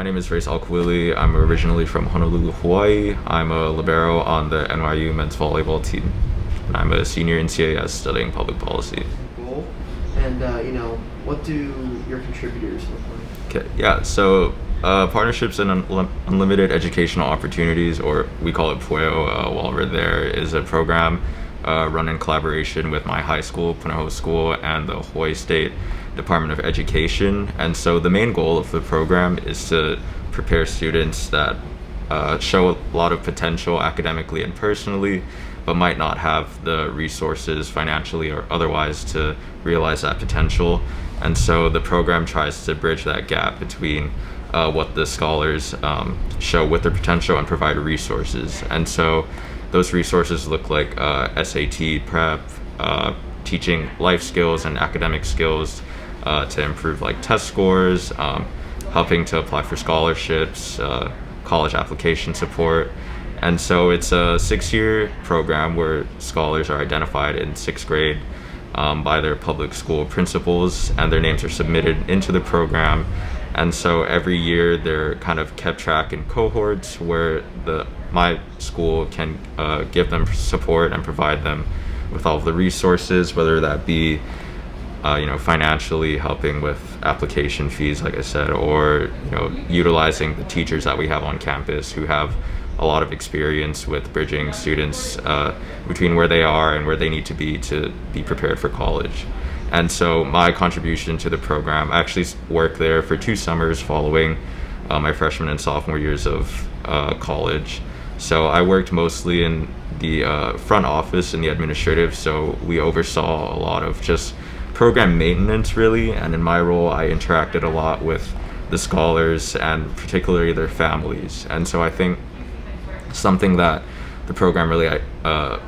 My name is Race Agcaoili. I'm originally from Honolulu, Hawaii. I'm a libero on the NYU men's volleyball team. And I'm a senior in CAS studying public policy. Cool. And, what do your contributors look like? Okay, yeah, so Partnerships and Unlimited Educational Opportunities, or we call it PUEO while we're there, is a program run in collaboration with my high school, Punahou School, and the Hawaii State Department of Education. And so the main goal of the program is to prepare students that show a lot of potential academically and personally, but might not have the resources financially or otherwise to realize that potential. And so the program tries to bridge that gap between what the scholars show with their potential and provide resources. And so those resources look like SAT prep, teaching life skills and academic skills to improve like test scores, helping to apply for scholarships, college application support. And so it's a 6-year program where scholars are identified in 6th grade by their public school principals, and their names are submitted into the program. And so every year they're kind of kept track in cohorts where my school can give them support and provide them with all of the resources, whether that be financially helping with application fees, like I said, or utilizing the teachers that we have on campus who have a lot of experience with bridging students between where they are and where they need to be prepared for college. And so my contribution to the program, I actually worked there for 2 summers following my freshman and sophomore years of college. So I worked mostly in the front office and the administrative, so we oversaw a lot of just program maintenance really, and in my role I interacted a lot with the scholars and particularly their families. And so I think something that the program really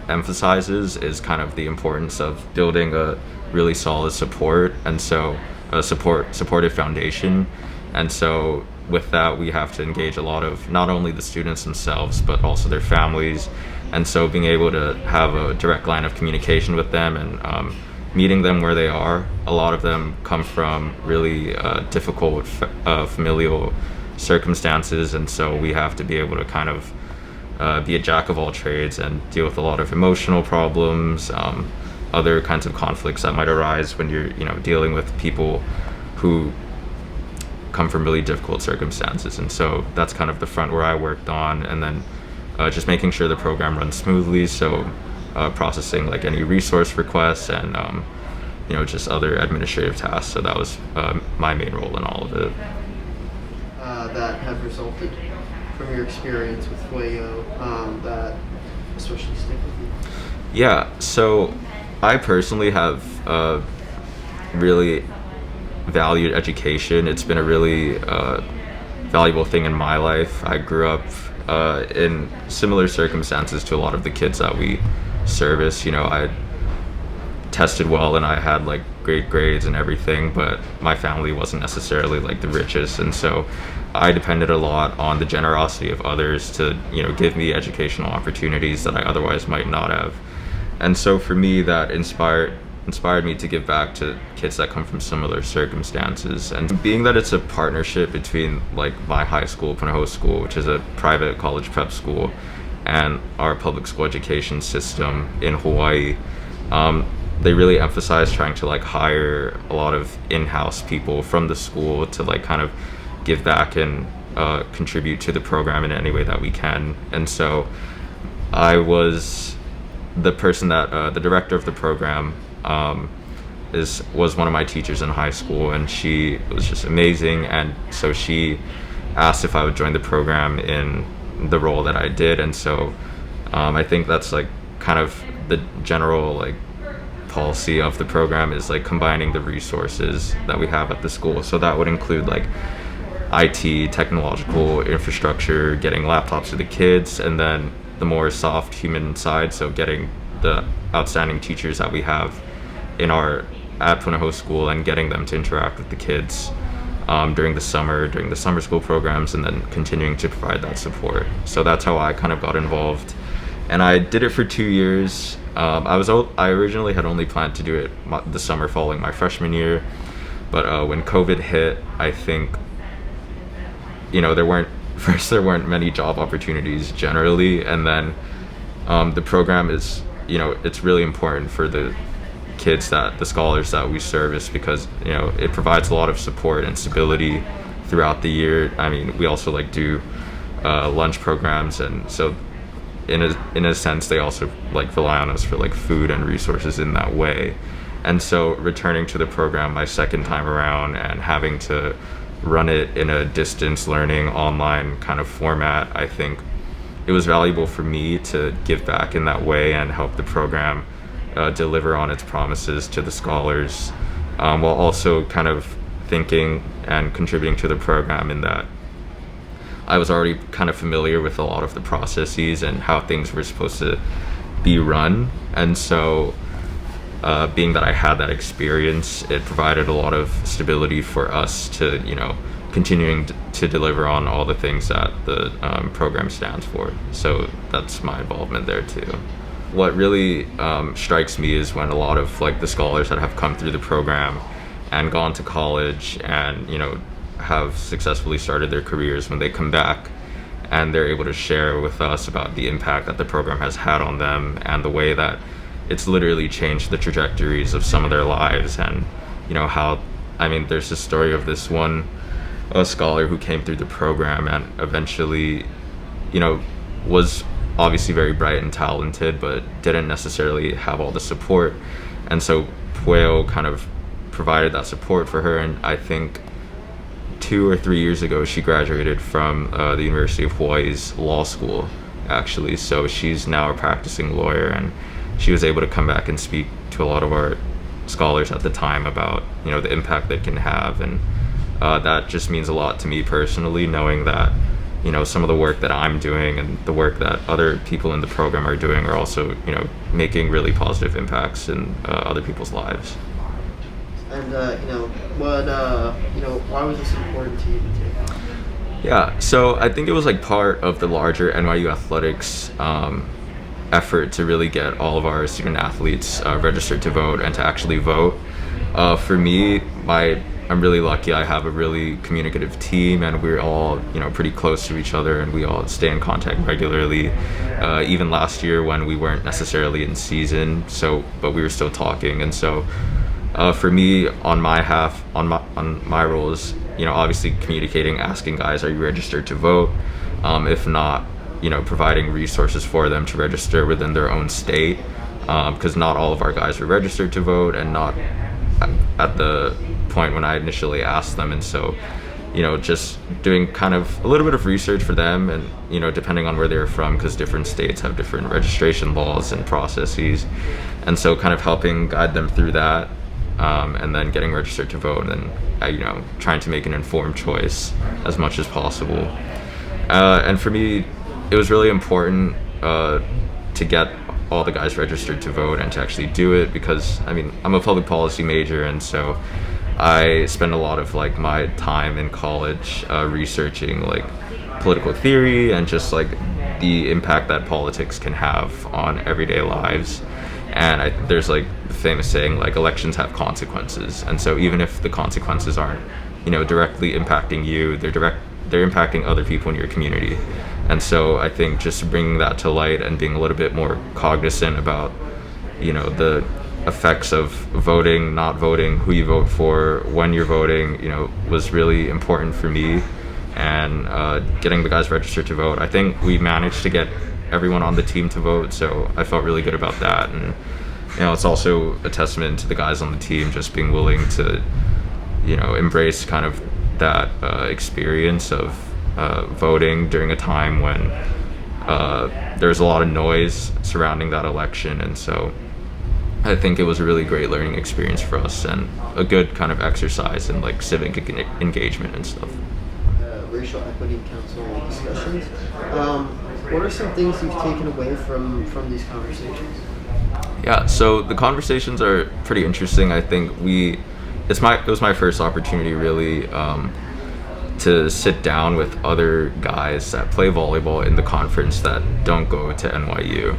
emphasizes is kind of the importance of building a really solid support, and so a supportive foundation. And so with that we have to engage a lot of not only the students themselves but also their families, and so being able to have a direct line of communication with them and meeting them where they are. A lot of them come from really difficult familial circumstances, and so we have to be able to kind of be a jack of all trades and deal with a lot of emotional problems, other kinds of conflicts that might arise when you're dealing with people who come from really difficult circumstances. And so that's kind of the front where I worked on, and then just making sure the program runs smoothly, so processing like any resource requests and just other administrative tasks. So that was my main role in all of it. That have resulted from your experience with PUEO that especially stick with you? Yeah, so I personally have really valued education. It's been a really valuable thing in my life. I grew up in similar circumstances to a lot of the kids that we service. I tested well and I had like great grades and everything, but my family wasn't necessarily like the richest, and so I depended a lot on the generosity of others to give me educational opportunities that I otherwise might not have. And so for me that inspired me to give back to kids that come from similar circumstances. And being that it's a partnership between like my high school, Punahou School, which is a private college prep school, and our public school education system in Hawaii, they really emphasize trying to like hire a lot of in-house people from the school to like kind of give back and contribute to the program in any way that we can. And so I was the person that the director of the program was one of my teachers in high school, and she was just amazing. And so she asked if I would join the program in the role that I did. And so I think that's like kind of the general like policy of the program, is like combining the resources that we have at the school. So that would include like IT, technological infrastructure, getting laptops to the kids, and then the more soft human side, so getting the outstanding teachers that we have at Punahou School and getting them to interact with the kids during the summer school programs, and then continuing to provide that support. So that's how I kind of got involved, and I did it for 2 years. I originally had only planned to do it the summer following my freshman year, but when COVID hit, I think there weren't first there weren't many job opportunities generally, and then the program is, it's really important for the the scholars that we service, because it provides a lot of support and stability throughout the year. I mean, we also like do lunch programs, and so in a sense they also like rely on us for like food and resources in that way. And so returning to the program my second time around and having to run it in a distance learning online kind of format, I think it was valuable for me to give back in that way and help the program deliver on its promises to the scholars, while also kind of thinking and contributing to the program in that I was already kind of familiar with a lot of the processes and how things were supposed to be run. And so being that I had that experience, it provided a lot of stability for us to, continuing to deliver on all the things that the program stands for. So that's my involvement there too. What really strikes me is when a lot of like the scholars that have come through the program and gone to college and, have successfully started their careers, when they come back and they're able to share with us about the impact that the program has had on them and the way that it's literally changed the trajectories of some of their lives. And how, I mean, there's this story of this one scholar who came through the program and eventually was obviously very bright and talented, but didn't necessarily have all the support, and so PUEO kind of provided that support for her. And I think 2 or 3 years ago she graduated from the University of Hawaii's law school, actually. So she's now a practicing lawyer, and she was able to come back and speak to a lot of our scholars at the time about the impact they can have. And that just means a lot to me personally, knowing that some of the work that I'm doing and the work that other people in the program are doing are also making really positive impacts in other people's lives. And why was this important to you to take? Yeah, so I think it was like part of the larger NYU Athletics effort to really get all of our student athletes registered to vote and to actually vote. For me, I'm really lucky. I have a really communicative team, and we're all pretty close to each other, and we all stay in contact regularly. Even last year when we weren't necessarily in season, but we were still talking. And so for me, on my roles, obviously communicating, asking guys, are you registered to vote? If not, providing resources for them to register within their own state, because not all of our guys were registered to vote, and not at the point when I initially asked them. And so just doing kind of a little bit of research for them, and depending on where they're from, because different states have different registration laws and processes, and so kind of helping guide them through that, and then getting registered to vote, and then trying to make an informed choice as much as possible. And for me, it was really important to get all the guys registered to vote and to actually do it, because I'm a public policy major, and so I spend a lot of like my time in college researching like political theory and just like the impact that politics can have on everyday lives. And there's like the famous saying, like, elections have consequences, and so even if the consequences aren't directly impacting you, they're impacting other people in your community. And so I think just bringing that to light and being a little bit more cognizant about the effects of voting, not voting, who you vote for, when you're voting, was really important for me. And getting the guys registered to vote, I think we managed to get everyone on the team to vote, so I felt really good about that. And it's also a testament to the guys on the team just being willing to embrace kind of that experience of voting during a time when there's a lot of noise surrounding that election. And so I think it was a really great learning experience for us, and a good kind of exercise in like civic engagement and stuff. Racial Equity Council discussions. What are some things you've taken away from these conversations? Yeah, so the conversations are pretty interesting. I think it was my first opportunity really to sit down with other guys that play volleyball in the conference that don't go to NYU.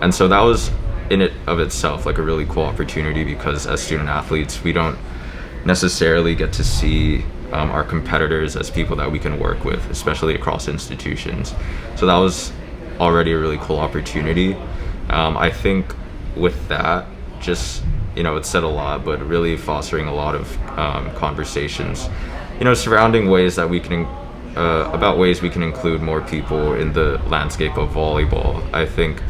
And so that was in it of itself like a really cool opportunity, because as student athletes we don't necessarily get to see our competitors as people that we can work with, especially across institutions. So that was already a really cool opportunity. I think with that, just, it said a lot, but really fostering a lot of conversations, surrounding ways that we can, about ways we can include more people in the landscape of volleyball. I think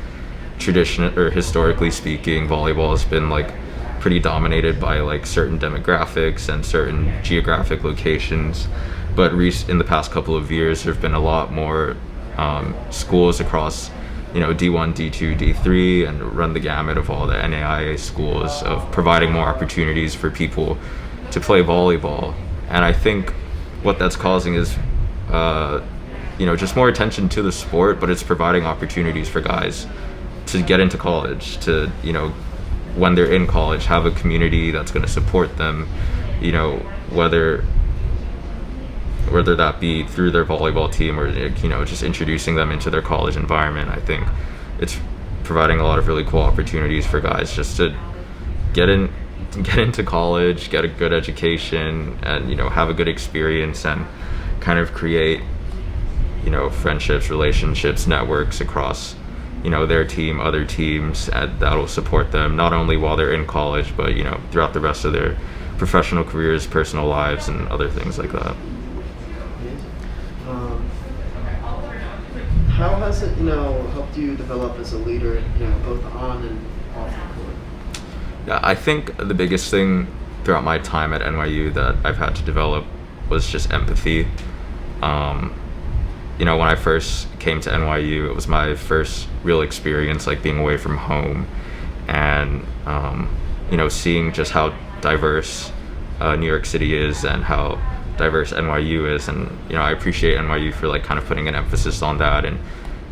historically speaking, volleyball has been like pretty dominated by like certain demographics and certain geographic locations. But in the past couple of years, there have been a lot more schools across, D1, D2, D3, and run the gamut of all the NAIA schools of providing more opportunities for people to play volleyball. And I think what that's causing is, just more attention to the sport, but it's providing opportunities for guys to get into college, to, when they're in college, have a community that's going to support them, whether that be through their volleyball team or, just introducing them into their college environment. I think it's providing a lot of really cool opportunities for guys just to get into college, get a good education, and, have a good experience and kind of create, friendships, relationships, networks across, their team, other teams, and that'll support them not only while they're in college, but, throughout the rest of their professional careers, personal lives, and other things like that. How has it, helped you develop as a leader, both on and off the court? Yeah, I think the biggest thing throughout my time at NYU that I've had to develop was just empathy. When I first came to NYU, it was my first real experience like being away from home and, seeing just how diverse New York City is and how diverse NYU is. And, I appreciate NYU for like kind of putting an emphasis on that and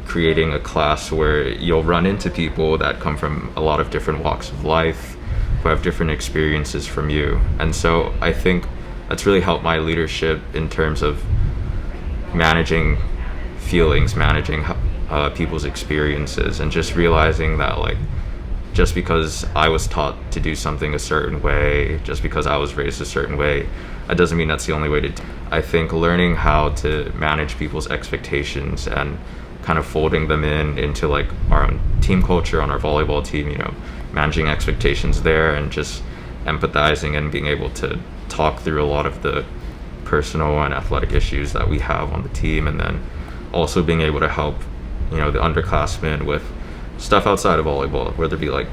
creating a class where you'll run into people that come from a lot of different walks of life, who have different experiences from you. And so I think that's really helped my leadership in terms of managing feelings, managing people's experiences, and just realizing that like just because I was taught to do something a certain way, just because I was raised a certain way, that doesn't mean that's the only way to do it. I think learning how to manage people's expectations and kind of folding them into like our own team culture on our volleyball team, managing expectations there and just empathizing and being able to talk through a lot of the personal and athletic issues that we have on the team, and then also being able to help, the underclassmen with stuff outside of volleyball, whether it be like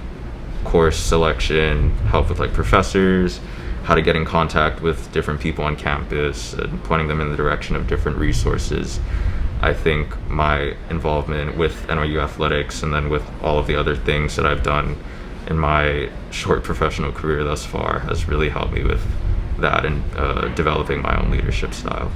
course selection, help with like professors, how to get in contact with different people on campus, and pointing them in the direction of different resources. I think my involvement with NYU Athletics and then with all of the other things that I've done in my short professional career thus far has really helped me with that and developing my own leadership style.